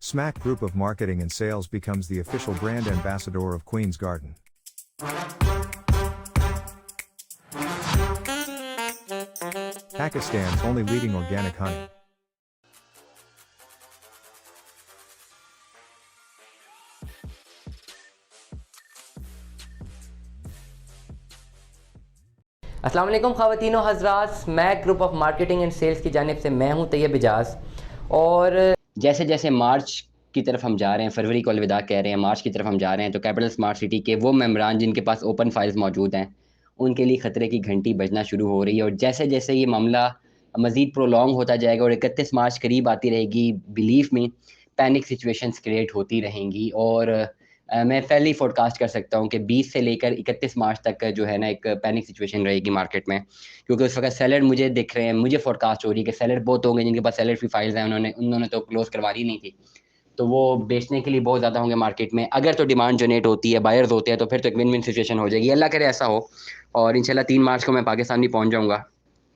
Smack Group of Marketing and Sales becomes the official brand ambassador of Queen's Garden. Pakistan's only leading organic honey. अस्सलाम वालेकुम ख़वातीनो हज़रात, Smack group of marketing and sales की जानिब से मैं हूं तैयब इजाज़। और जैसे जैसे मार्च की तरफ हम जा रहे हैं, फरवरी को अलविदा कह रहे हैं, मार्च की तरफ हम जा रहे हैं, तो कैपिटल स्मार्ट सिटी के वो मेंबरान जिनके पास ओपन फाइल्स मौजूद हैं उनके लिए ख़तरे की घंटी बजना शुरू हो रही है। और जैसे जैसे ये मामला मज़ीद प्रोलॉन्ग होता जाएगा और 31 मार्च करीब आती रहेगी, believe me panic situations create होती रहेंगी। और मैं पहले ही फोरकास्ट कर सकता हूँ कि 20 से लेकर 31 मार्च तक जो है ना एक पैनिक सिचुएशन रहेगी मार्केट में, क्योंकि उस वक्त सेलर मुझे दिख रहे हैं, मुझे फोरकास्ट हो रही है कि सेलर बहुत होंगे जिनके पास सेलर फ्री फाइल्स हैं, उन्होंने तो क्लोज करवानी नहीं थी, तो वो बेचने के लिए बहुत ज़्यादा होंगे मार्केट में। अगर तो डिमांड जनरेट होती है, बायर्स होते हैं, तो फिर तो एक विन विन सिचुएशन हो जाएगी। अल्लाह करे ऐसा हो। और इंशाल्लाह 3 मार्च को मैं पाकिस्तान भी पहुँच जाऊँगा।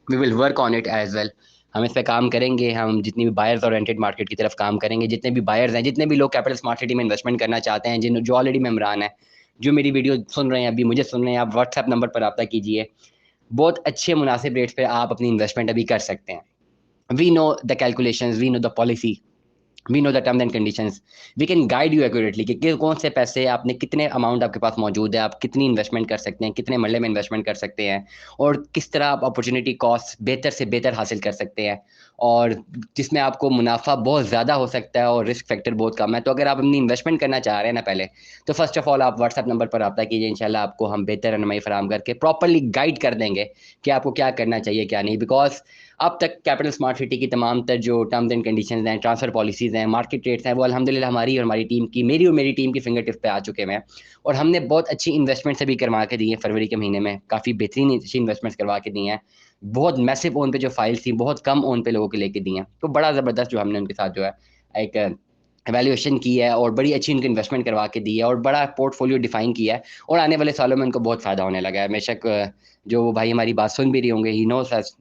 We will work on it as well. हम इस पे काम करेंगे। हम जितनी भी बायर्स ओरिएंटेड मार्केट की तरफ काम करेंगे, जितने भी बायर्स हैं, जितने भी लोग कैपिटल स्मार्ट सिटी में इन्वेस्टमेंट करना चाहते हैं, जो ऑलरेडी मेम्बरान है, जो मेरी वीडियो सुन रहे हैं, अभी मुझे सुन रहे हैं, आप व्हाट्सएप नंबर पर रब्ता कीजिए। बहुत अच्छे मुनासिब रेट्स पे आप अपनी इन्वेस्टमेंट अभी कर सकते हैं। We know the calculations, we know the policy, we know the terms and conditions. We can guide you accurately कि कौन से पैसे आपने, कितने अमाउंट आपके पास मौजूद है, आप कितनी इन्वेस्टमेंट कर सकते हैं, कितने मरले में इन्वेस्टमेंट कर सकते हैं, और किस तरह आप अपॉर्चुनिटी कॉस्ट बेहतर से बेहतर हासिल कर सकते हैं, और जिसमें आपको मुनाफा बहुत ज़्यादा हो सकता है और रिस्क फैक्टर बहुत कम है। तो अगर आप अपनी इन्वेस्टमेंट करना चाह रहे हैं ना पहले, तो फर्स्ट ऑफ ऑल आप व्हाट्सएप नंबर पर रब्ता कीजिए। इंशाल्लाह आपको हम बेहतर रहनुमाई फराहम करके प्रॉपरली गाइड कर देंगे कि आपको क्या करना चाहिए क्या नहीं। बिकॉज अब तक कैपिटल स्मार्ट सिटी की तमाम तर जो टर्म्स एंड कंडीशंस हैं, ट्रांसफर पॉलिसीज़ हैं, मार्केट रेट्स हैं, वो अल्हम्दुलिल्लाह हमारी और हमारी टीम की, मेरी और मेरी टीम की फिंगर टिप पे आ चुके हैं। और हमने बहुत अच्छी इन्वेस्टमेंट से भी करवा के दी है। फरवरी के महीने में काफ़ी बेहतरीन अच्छी इन्वेस्टमेंट्स करवा के दी हैं। बहुत मैसिव ओन पे जो फाइल्स थी, बहुत कम ओन पे लोगों के लेके दी हैं। तो बड़ा ज़बरदस्त जो हमने उनके साथ जो है एक एवेल्यूएशन की है और बड़ी अच्छी उनको इन्वेस्टमेंट करवा के दी है और बड़ा पोर्टफोलियो डिफाइन किया है। और आने वाले सालों में उनको बहुत फ़ायदा होने लगा है। बेशक जो वो भाई हमारी बात सुन भी रहे होंगे, ही नो अस,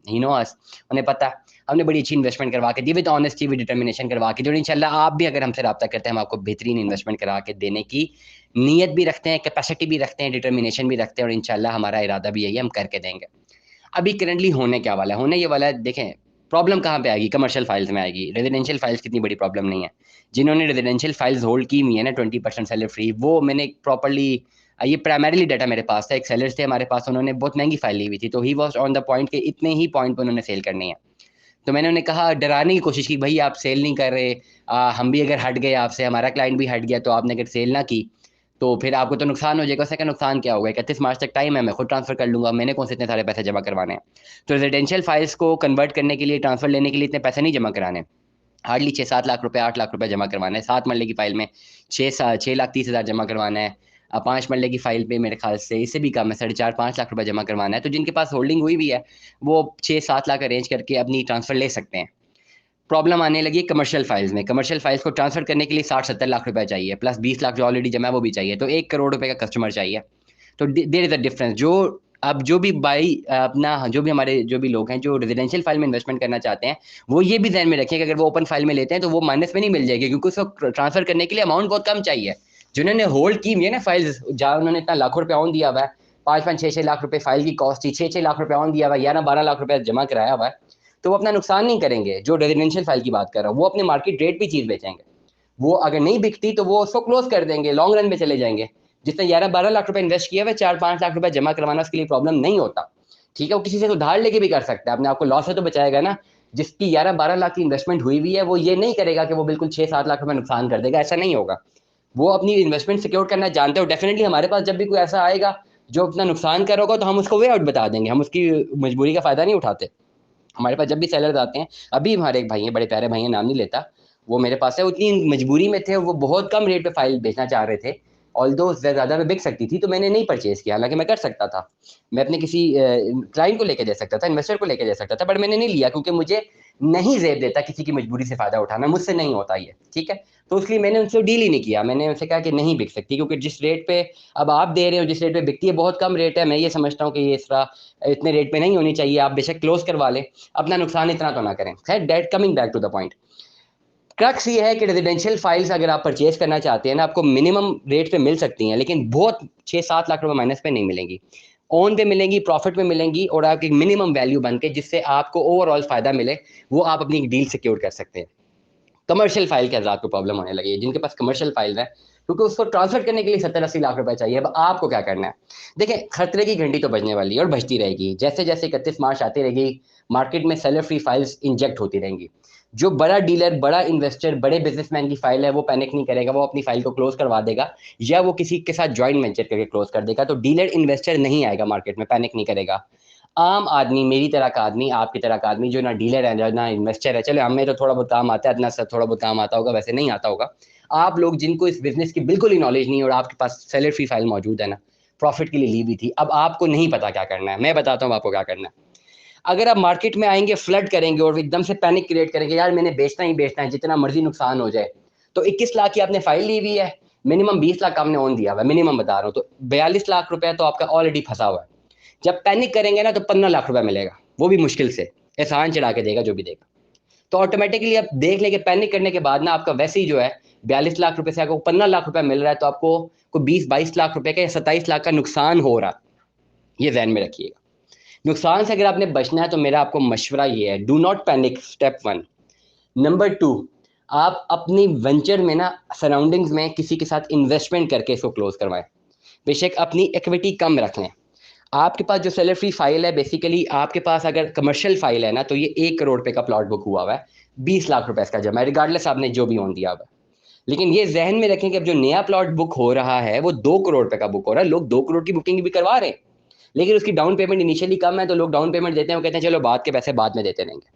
उन्हें पता है हमने बड़ी अच्छी इन्वेस्टमेंट करवा के दी, विद ऑनेस्टी, विद डिटर्मिनेशन करवा के दी। और इंशाल्लाह आप भी अगर हमसे रब्ता करते हैं, हम आपको बेहतरीन इन्वेस्टमेंट करा के देने की नीयत भी रखते हैं, कैपेसिटी भी रखते हैं, डिटर्मिनेशन भी रखते हैं, और इंशाल्लाह हमारा इरादा भी यही है, हम करके देंगे। अभी करंटली होने क्या वाला है, होने ये वाला है, देखें प्रॉब्लम कहाँ पे आएगी, कमर्शियल फाइल्स में आएगी। रेजिडेंशियल फाइल्स कितनी बड़ी प्रॉब्लम नहीं है। जिन्होंने रेजिडेंशियल फाइल्स होल्ड की हुई है ना 20% सेलर फ्री, वो मैंने प्रॉपरली, ये प्राइमरीली डाटा मेरे पास था, एक सेलर्स थे हमारे पास, उन्होंने बहुत महंगी फाइल ली हुई थी, तो he was on the point के इतने ही पॉइंट पर उन्होंने सेल करनी है। तो मैंने उन्हें कहा, डराने की कोशिश की, भाई आप सेल नहीं कर रहे, हम भी अगर हट गए आपसे, हमारा क्लाइंट भी हट गया, तो आपने अगर सेल ना की तो फिर आपको तो नुकसान हो जाएगा। उसका नुकसान क्या होगा, 31 मार्च तक टाइम है, मैं खुद ट्रांसफर कर लूंगा, मैंने कौन से इतने सारे पैसे जमा करवाने हैं। तो रेजिडेंशियल फाइल्स को कन्वर्ट करने के लिए, ट्रांसफर लेने के लिए इतने पैसे नहीं जमा कराने। हार्डली 6-7 लाख रुपए, 8 लाख रुपए जमा करवाना है। 7 मरले की फाइल में 6 लाख 30 हज़ार जमा करवाना है। 5 मरले की फाइल पे मेरे ख्याल से इससे भी कम है, 4.5-5 लाख रुपए जमा करवाना है। तो जिनके पास होल्डिंग हुई भी है, वो 6-7 लाख अरेंज करके अपनी ट्रांसफर ले सकते हैं। प्रॉब्लम आने लगी कमर्शियल फाइल्स में। कमर्शियल फाइल्स को ट्रांसफर करने के लिए 60-70 लाख रुपए चाहिए, प्लस 20 लाख जो ऑलरेडी जमा है वो भी चाहिए, तो 1 करोड़ रुपए का कस्टमर चाहिए। तो देयर इज अ डिफरेंस। जो अब जो भी बाई अपना, जो भी हमारे जो भी लोग हैं जो रेजिडेंशियल फाइल में इन्वेस्टमेंट करना चाहते हैं, वो ये भी ध्यान में रखें कि अगर वो ओपन फाइल में लेते हैं तो वो माइनस में नहीं मिल जाएगी, क्योंकि उसको ट्रांसफर करने के लिए अमाउंट बहुत कम चाहिए। जिन्होंने होल्ड की हुई है ना फाइल्स, जहाँ उन्होंने इतना लाखों रुपया ऑन दिया हुआ है, 5-5 6-6 लाख रुपए फाइल की कॉस्ट थी, 6-6 लाख रुपया ऑन दिया हुआ है, 11-12 लाख रुपया जमा कराया हुआ है, तो वो अपना नुकसान नहीं करेंगे। जो रेजिडेंशियल फाइल की बात कर रहा हूँ, वो अपने मार्केट रेट पे चीज़ बेचेंगे। वो अगर नहीं बिकती तो वो उसको क्लोज कर देंगे, लॉन्ग रन में चले जाएंगे। जिसने 11-12 लाख रुपए इन्वेस्ट किया हुआ, 4-5 लाख रुपए जमा करवाना उसके लिए प्रॉब्लम नहीं होता। ठीक है, वो किसी से उधार लेके भी कर सकता है, अपने आपको लॉस से तो बचाएगा ना। जिसकी 11-12 लाख की इन्वेस्टमेंट हुई हुई है, वो ये नहीं करेगा कि वो बिल्कुल 6-7 लाख रुपए नुकसान कर देगा, ऐसा नहीं होगा। वो अपनी इन्वेस्टमेंट सिक्योर करना जानते हो। डेफिनेटली हमारे पास जब भी कोई ऐसा आएगा जो अपना नुकसान कर होगा, तो हम उसको वे आउट बता देंगे, हम उसकी मजबूरी का फायदा नहीं उठाते। हमारे पास जब भी सेलर्स आते हैं, अभी हमारे एक भाई हैं, बड़े प्यारे भाई हैं, नाम नहीं लेता, वो मेरे पास है, उतनी मजबूरी में थे, वो बहुत कम रेट पे फाइल बेचना चाह रहे थे, ऑल्दो ज़्यादा में बिक सकती थी, तो मैंने नहीं परचेज़ किया। हालाँकि मैं कर सकता था, मैं अपने किसी क्लाइंट को लेके दे सकता था, इन्वेस्टर को लेके दे सकता था, बट मैंने नहीं लिया, क्योंकि मुझे नहीं ज़ेब देता किसी की मजबूरी से फ़ायदा उठाना, मुझसे नहीं होता ये, ठीक है? तो इसलिए मैंने उनसे डील ही नहीं किया। मैंने उनसे कहा कि नहीं बिक सकती, क्योंकि जिस रेट पे अब आप दे रहे हो, जिस रेट पे बिकती है, बहुत कम रेट है। मैं ये समझता हूँ कि ये इस तरह इतने रेट पे नहीं होनी चाहिए। आप बेशक क्लोज़ करवा लें, अपना नुकसान इतना तो ना करें। खैर, that coming back to the point, crux ये है कि रेजिडेंशियल फाइल्स अगर आप परचेज करना चाहते हैं ना, आपको मिनिमम रेट पे मिल सकती हैं, लेकिन बहुत 6-7 लाख रुपए माइनस पे नहीं मिलेंगी, ऑन पे मिलेंगी, प्रॉफिट में मिलेंगी, और आपकी मिनिमम वैल्यू बन के जिससे आपको ओवरऑल फायदा मिले, वो आप अपनी डील सिक्योर कर सकते हैं। कमर्शियल फाइल के हज़रात को प्रॉब्लम होने लगी है, जिनके पास कमर्शियल फाइल है, क्योंकि उसको ट्रांसफर करने के लिए 70-80 लाख रुपए चाहिए। अब आपको क्या करना है? देखिए, खतरे की घंटी तो बजने वाली है और बजती रहेगी। जैसे जैसे 31 मार्च आती रहेगी, मार्केट में सेलर फ्री फाइल्स इंजेक्ट होती रहेंगी। जो बड़ा डीलर, बड़ा इन्वेस्टर, बड़े बिजनेसमैन की फाइल है, वो पैनिक नहीं करेगा, वो अपनी फाइल को क्लोज करवा देगा, या वो किसी के साथ ज्वाइंट वेंचर करके क्लोज कर देगा। तो डीलर इन्वेस्टर नहीं आएगा मार्केट में, पैनिक नहीं करेगा। आम आदमी, मेरी तरह का आदमी, आपकी तरह का आदमी, जो ना डीलर है ना इन्वेस्टर है, चलो हमें तो थोड़ा बहुत काम आता है, इतना सा थोड़ा बहुत काम आता होगा, वैसे नहीं आता होगा। आप लोग जिनको इस बिजनेस की बिल्कुल ही नॉलेज नहीं है और आपके पास सेलर फ्री फाइल मौजूद है ना, प्रॉफिट के लिए ली हुई थी, अब आपको नहीं पता क्या करना है। मैं बताता हूँ आपको क्या करना है। अगर आप मार्केट में आएंगे, फ्लड करेंगे और एकदम से पैनिक क्रिएट करेंगे, यार मैंने बेचना ही बेचना है, जितना मर्जी नुकसान हो जाए, तो 21 लाख की आपने फाइल ली हुई है, मिनिमम 20 लाख का आपने ऑन दिया हुआ है, मिनिमम बता रहा हूँ, तो 42 लाख रुपए तो आपका ऑलरेडी फंसा हुआ है। जब पैनिक करेंगे ना, तो 15 लाख रुपए मिलेगा, वो भी मुश्किल से, एहसान चढ़ा के देगा जो भी देगा। तो ऑटोमेटिकली आप देख लेंगे, पैनिक करने के बाद ना आपका वैसे ही जो है 42 लाख रुपए से आपको 15 लाख रुपए मिल रहा है, तो आपको को 20-22 लाख रुपए का या 27 लाख का नुकसान हो रहा है। ये ध्यान में रखिएगा। नुकसान से अगर आपने बचना है तो मेरा आपको मशवरा ये है, do not panic, step 1। Number 2, आप अपनी वेंचर में ना सराउंडिंग्स में किसी के साथ इन्वेस्टमेंट करके इसको क्लोज करवाएं। बेशक अपनी इक्विटी कम रख लें। आपके पास जो सेलर फ्री फाइल है, बेसिकली आपके पास अगर कमर्शियल फाइल है ना, तो ये 1 करोड़ रुपए का प्लॉट बुक हुआ हुआ है, 20 लाख रुपए इसका जमा है, रिगार्डलेस आपने जो भी ओन दिया हुआ है। लेकिन ये जहन में रखें कि अब जो नया प्लॉट बुक हो रहा है वो 2 करोड़ रुपए का बुक हो रहा है। लोग 2 करोड़ की बुकिंग भी करवा रहे हैं, लेकिन उसकी डाउन पेमेंट इनिशियली कम है, तो लोग डाउन पेमेंट देते हैं, वो कहते हैं चलो बाद के पैसे बाद में देते रहेंगे।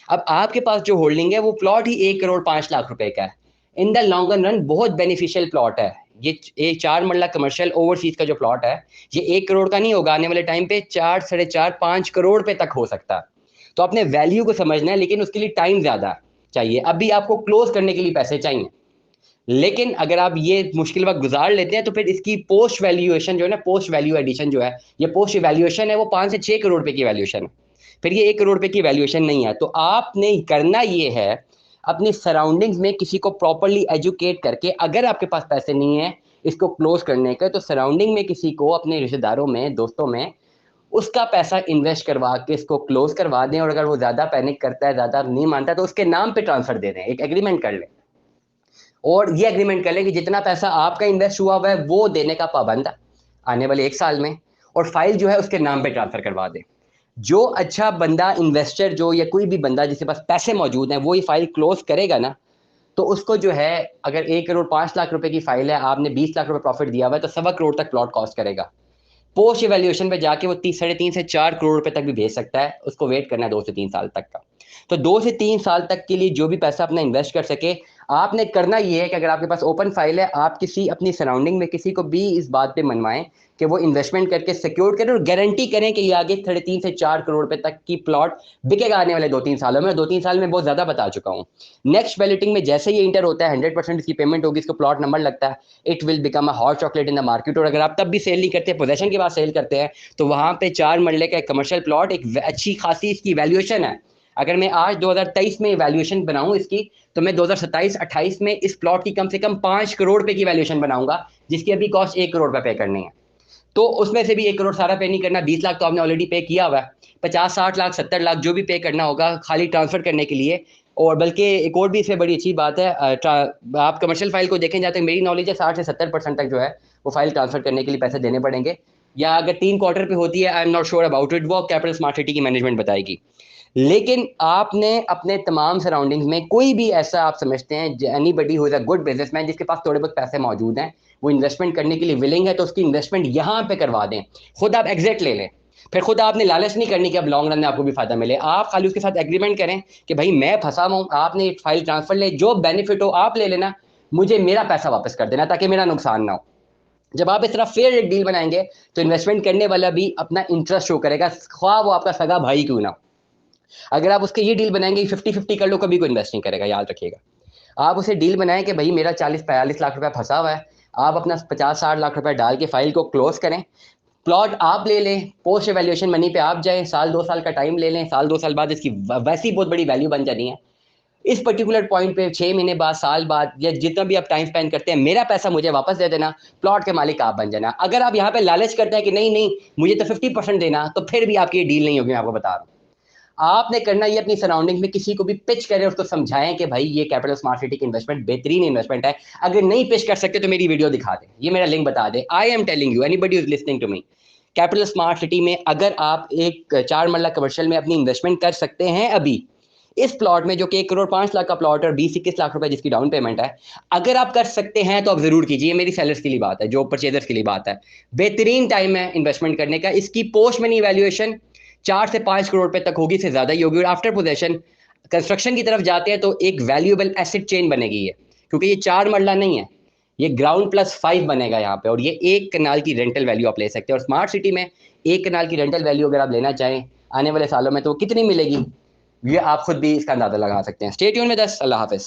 अब आपके पास जो होल्डिंग है वो प्लॉट ही 1 करोड़ 5 लाख रुपए का है। इन द लॉन्गर रन बहुत बेनिफिशियल प्लॉट है ये 4 मरला कमर्शियल ओवरसीज का जो प्लॉट है, ये 1 करोड़ का नहीं होगा, आने वाले टाइम पे 4, 4.5, 5 करोड़ पे तक हो सकता है। तो आपने वैल्यू को समझना है, लेकिन उसके लिए टाइम ज्यादा चाहिए। अभी आपको क्लोज करने के लिए पैसे चाहिए, लेकिन अगर आप ये मुश्किल वक्त गुजार लेते हैं तो फिर इसकी पोस्ट वैल्यूएशन जो है ना, पोस्ट वैल्यू एडिशन जो है, ये पोस्ट वैल्यूएशन है, वो 5 से 6 करोड़ रुपए की वैल्यूएशन है, फिर ये 1 करोड़ रुपए की वैल्यूएशन नहीं है। तो आपने करना ये है, अपनी सराउंडिंग्स में किसी को प्रॉपरली एजुकेट करके, अगर आपके पास पैसे नहीं है इसको क्लोज करने के, तो सराउंडिंग में किसी को, अपने रिश्तेदारों में, दोस्तों में, उसका पैसा इन्वेस्ट करवा के इसको क्लोज करवा दें। और अगर वो ज्यादा पैनिक करता है, ज्यादा नहीं मानता, तो उसके नाम पे ट्रांसफर दे दें, एक एग्रीमेंट कर लें, और ये एग्रीमेंट कर लें कि जितना पैसा आपका इन्वेस्ट हुआ हुआ है वो देने का पाबंद आने वाले 1 साल में, और फाइल जो है उसके नाम पे ट्रांसफर करवा दें। जो अच्छा बंदा, इन्वेस्टर जो, या कोई भी बंदा जिसके पास पैसे मौजूद हैं, वो ये फाइल क्लोज करेगा ना, तो उसको जो है, अगर 1 करोड़ 5 लाख रुपए की फाइल है, आपने 20 लाख रुपए प्रॉफिट दिया हुआ है, तो 1.25 करोड़ तक प्लॉट कॉस्ट करेगा। पोस्ट इवैल्यूएशन पे जाके वो 3.5 से 4 करोड़ रुपए तक भी भेज सकता है। उसको वेट करना है 2 से 3 साल तक का। तो 2 से 3 साल तक के लिए जो भी पैसा अपना इन्वेस्ट कर सके, आपने करना ये है कि अगर आपके पास ओपन फाइल है, आप किसी अपनी सराउंडिंग में किसी को भी इस बात पे मनवाएं कि वो इन्वेस्टमेंट करके सिक्योर करें, और गारंटी करें कि ये आगे 3.5 से 4 करोड़ रुपए तक की प्लॉट बिकेगा आने वाले 2-3 सालों में। 2-3 साल में बहुत ज्यादा बता चुका हूँ। नेक्स्ट बैलेटिंग में जैसे ये इंटर होता है, 100% इसकी पेमेंट होगी, इसको प्लॉट नंबर लगता है, it will become a hot chocolate in the market. और अगर आप तब भी सेल नहीं करते, पोजेशन के बाद सेल करते हैं, तो वहां पे 4 मरले का एक कमर्शियल प्लॉट, एक अच्छी खासी इसकी वैल्यूएशन है। अगर मैं आज 2023 में वैल्यूएशन बनाऊं इसकी, तो मैं 2027-28 में इस प्लॉट की कम से कम 5 करोड़ रुपए की वैल्यूएशन बनाऊंगा, जिसकी अभी कॉस्ट 1 करोड़ रुपए पे करनी है। तो उसमें से भी 1 करोड़ सारा पे नहीं करना, 20 लाख तो आपने ऑलरेडी पे किया हुआ है, 50-60 लाख 70 लाख जो भी पे करना होगा खाली ट्रांसफर करने के लिए। और बल्कि एक और भी इसमें बड़ी अच्छी बात है, आप कमर्शियल फाइल को देखें, जहाँ तक मेरी नॉलेज है 60 से 70% तक जो है वो फाइल ट्रांसफर करने के लिए पैसे देने पड़ेंगे, या अगर 3 क्वार्टर पे होती है, I am not sure about it, वो कैपिटल स्मार्ट सिटी की मैनेजमेंट बताएगी। लेकिन आपने अपने तमाम सराउंडिंग्स में कोई भी ऐसा आप समझते हैं, anybody who is a good businessman, जिसके पास थोड़े बहुत पैसे मौजूद हैं, वो इन्वेस्टमेंट करने के लिए विलिंग है, तो उसकी इन्वेस्टमेंट यहाँ पे करवा दें। खुद आप एग्जिट ले लें, फिर खुद आपने लालच नहीं करनी कि अब लॉन्ग रन में आपको भी फायदा मिले। आप खाली उसके साथ एग्रीमेंट करें कि भाई मैं फंसा हूँ, आपने फाइल ट्रांसफर ले, जो बेनिफिट हो आप ले लेना, मुझे मेरा पैसा वापस कर देना, ताकि मेरा नुकसान ना हो। जब आप इस तरह फेयर एक डील बनाएंगे, तो इन्वेस्टमेंट करने वाला भी अपना इंटरेस्ट शो करेगा, ख्वाह वो आपका सगा भाई क्यों ना। अगर आप उसके ये डील बनाएंगे 50-50 कर लो, कभी कोई इन्वेस्ट नहीं करेगा, याद रखिएगा। आप उसे डील बनाएं कि भाई मेरा 40-42 लाख रुपया फंसा हुआ है, आप अपना 50-60 लाख रुपया डाल के फाइल को क्लोज करें, प्लॉट आप ले लें, पोस्ट वैल्यूएशन मनी पे आप जाएं, 1-2 साल का टाइम ले लें, 1-2 साल बाद इसकी वैसी बहुत बड़ी वैल्यू बन जानी है। इस पर्टिकुलर पॉइंट पे 6 महीने बाद, साल बाद, या जितना भी आप टाइम स्पेंड करते हैं, मेरा पैसा मुझे वापस दे देना, प्लॉट के मालिक आप बन जाना। अगर आप यहाँ पे लालच करते हैं कि नहीं नहीं मुझे तो 50% देना, तो फिर भी आपकी डील नहीं होगी, मैं आपको बता रहा हूँ। आपने करना ये अपनी सराउंडिंग में किसी को भी पिच करें, उसको समझाएं कि भाई ये कैपिटल स्मार्ट सिटी की इन्वेस्टमेंट बेहतरीन इन्वेस्टमेंट है। अगर नहीं पिच कर सकते तो मेरी वीडियो दिखा दें, ये मेरा लिंक बता दें। I am telling you, anybody is listening to me, capital smart city में अगर आप एक 4 मरला कमर्शियल में अपनी इन्वेस्टमेंट कर सकते हैं अभी इस प्लॉट में, जो कि 1,05,00,000 का प्लॉट है और 20-21 लाख रुपए जिसकी डाउन पेमेंट है, अगर आप कर सकते हैं तो आप जरूर कीजिए। मेरी सेलर्स के लिए बात है, जो परचेजर्स के लिए बात है। बेहतरीन टाइम है इन्वेस्टमेंट करने का। इसकी पोस्ट मनी वैल्यूएशन 4 से 5 करोड़ रुपए तक होगी, से ज्यादा ही होगी। और आफ्टर पोजेशन कंस्ट्रक्शन की तरफ जाते हैं तो एक वैल्यूएबल एसेट चेन बनेगी ये, क्योंकि ये 4 मरला नहीं है, ये ग्राउंड +5 बनेगा यहाँ पे। और ये 1 कनाल की रेंटल वैल्यू आप ले सकते हैं। और स्मार्ट सिटी में 1 कनाल की रेंटल वैल्यू अगर आप लेना चाहें आने वाले सालों में तो कितनी मिलेगी, ये आप खुद भी इसका अंदाजा लगा सकते हैं। स्टे ट्यून में 10। अल्लाह हाफिज़।